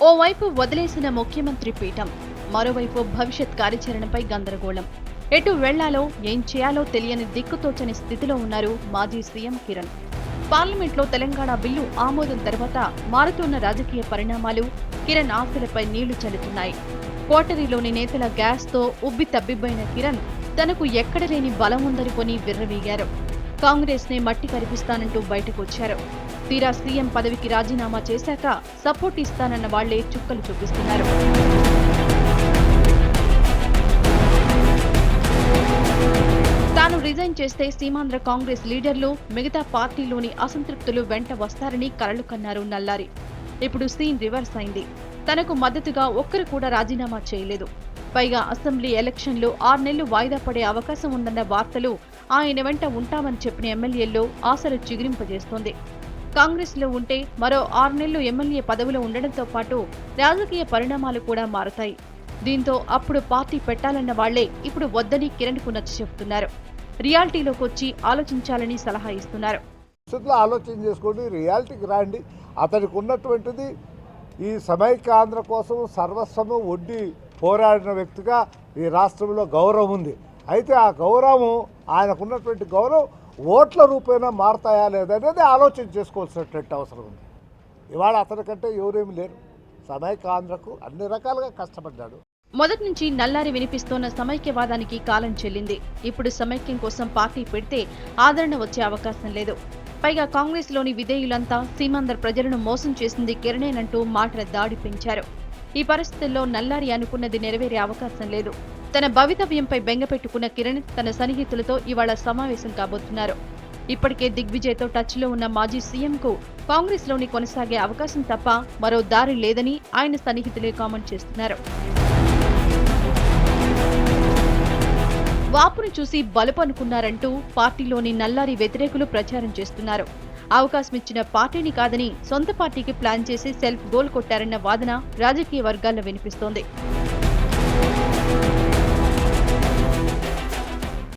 ఓవైపు వదిలేసిన ముఖ్యమంత్రి పీఠం, మరోవైపు భవిష్యత్ కార్యాచరణపై గందరగోళం. ఎటు వెళ్లాలో ఏం చేయాలో తెలియని దిక్కుతోచని స్థితిలో ఉన్నారు మాజీ సీఎం కిరణ్. పార్లమెంట్లో తెలంగాణ బిల్లు ఆమోదం తర్వాత మారుతున్న రాజకీయ పరిణామాలు కిరణ్ ఆశలపై నీళ్లు చల్లుతున్నాయి. కోటరీలోని నేతల గ్యాస్తో ఉబ్బి తబ్బిబ్బైన కిరణ్ తనకు ఎక్కడలేని బలం ఉందనుకొని విర్రవీగారు. కాంగ్రెస్ నే మట్టి కరిపిస్తానంటూ బయటకొచ్చారు. తీరా సీఎం పదవికి రాజీనామా చేశాక సపోర్ట్ ఇస్తానన్న వాళ్లే చుక్కలు చూపిస్తున్నారు. తాను రిజైన్ చేస్తే సీమాంధ్ర కాంగ్రెస్ లీడర్లు, మిగతా పార్టీలోని అసంతృప్తులు వెంట వస్తారని కలలు కన్నారు నల్లారి. ఇప్పుడు సీన్ రివర్స్ అయింది. తనకు మద్దతుగా ఒక్కరు కూడా రాజీనామా చేయలేదు. పైగా అసెంబ్లీ ఎలక్షన్లు 6 నెలలు వాయిదా పడే అవకాశం ఉందన్న వార్తలు ఆయన వెంట ఉంటామని చెప్పిన ఎమ్మెల్యేల్లో ఆశలు చిగురింపజేస్తోంది. కాంగ్రెస్ లో ఉంటే మరో 6 నెలలు ఎమ్మెల్యే పదవిలో ఉండడంతో పాటు రాజకీయ పరిణామాలు కూడా మారతాయి. దీంతో అప్పుడు పార్టీ పెట్టాలన్న వాళ్లే ఇప్పుడు వద్దని కిరణ్ కు నచ్చ చెబుతున్నారు. రియాలిటీలోకి వచ్చి ఆలోచించాలని సలహా ఇస్తున్నారు. ఆలోచన చేసుకోండి, రియాలిటీకి రాండి. అతనికి ఉన్నటువంటిది ఈ సమైక్యాంధ్ర కోసం సర్వస్వము ఒడ్డి పోరాడిన వ్యక్తిగా ఈ రాష్ట్రంలో గౌరవం ఉంది. అయితే ఆ గౌరవం, ఆయనకున్నటువంటి గౌరవం ఓట్ల రూపేణా మారతాయా లేదనేది ఆలోచన చేసుకోవాల్సినటువంటి అవసరం ఉంది. ఇవాళ అతనికంటే ఎవరేమి లేరు. సమైక్యాంధ్రకు అన్ని రకాలుగా కష్టపడ్డాడు. మొదటి నుంచి నల్లారి వినిపిస్తోన్న సమైక్యవాదానికి కాలం చెల్లింది. ఇప్పుడు సమైక్యం కోసం పార్టీ పెడితే ఆదరణ వచ్చే అవకాశం లేదు. పైగా కాంగ్రెస్ లోని విధేయులంతా సీమాంధ్ర ప్రజలను మోసం చేసింది కిరణేనంటూ మాటల దాడి పెంచారు. ఈ పరిస్థితుల్లో నల్లారి అనుకున్నది నెరవేరే అవకాశం లేదు. తన భవితవ్యంపై బెంగపెట్టుకున్న కిరణ్ తన సన్నిహితులతో ఇవాళ సమావేశం కాబోతున్నారు. ఇప్పటికే దిగ్విజయ్తో టచ్లో ఉన్న మాజీ సీఎంకు కాంగ్రెస్ లోని కొనసాగే అవకాశం తప్ప మరో దారి లేదని ఆయన సన్నిహితులే కామెంట్ చేస్తున్నారు. వాపును చూసి బలుపు అనుకున్నారంటూ పార్టీలోని నల్లారి వ్యతిరేకులు ప్రచారం చేస్తున్నారు. అవకాశమిచ్చిన పార్టీని కాదని సొంత పార్టీకి ప్లాన్ చేసి సెల్ఫ్ గోల్ కొట్టారన్న వాదన రాజకీయ వర్గాల్లో వినిపిస్తోంది.